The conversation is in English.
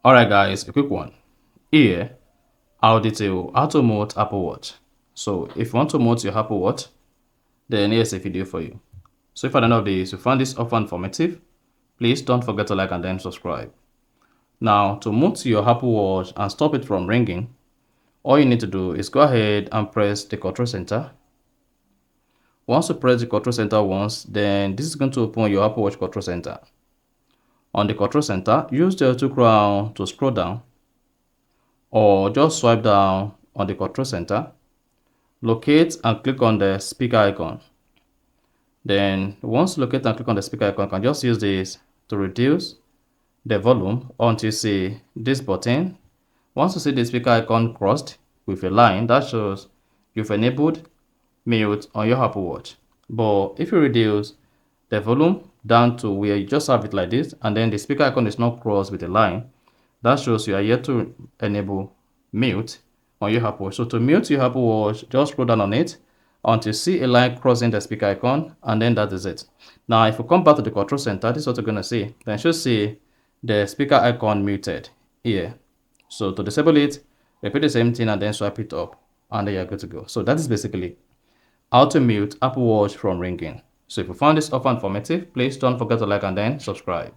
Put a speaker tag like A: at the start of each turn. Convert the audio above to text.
A: Alright guys, a quick one. Here, I'll detail how to mute Apple Watch. So if you want to mute your Apple Watch, then here's a video for you. So if at the end of this you found this offer informative, please don't forget to like and then subscribe. Now to mute your Apple Watch and stop it from ringing, all you need to do is go ahead and press the control center. Once you press the control center once, then this is going to open your Apple Watch control center. On the control center, use the two crown to scroll down, or just swipe down on the control center, locate and click on the speaker icon. Then once you locate and click on the speaker icon, you can just use this to reduce the volume until you see this button. Once you see the speaker icon crossed with a line, that shows you've enabled mute on your Apple Watch. But if you reduce the volume down to where you just have it like this, and then the speaker icon is not crossed with a line, that shows you are yet to enable mute on your Apple Watch. So to mute your Apple Watch, just scroll down on it until you see a line crossing the speaker icon, and then that is it. Now if you come back to the control center, this is what you're going to see. Then you should see the speaker icon muted here. So to disable it, repeat the same thing and then swipe it up, and then you're good to go. So that is basically how to mute Apple Watch from ringing. So if you found this offer informative, please don't forget to like and then subscribe.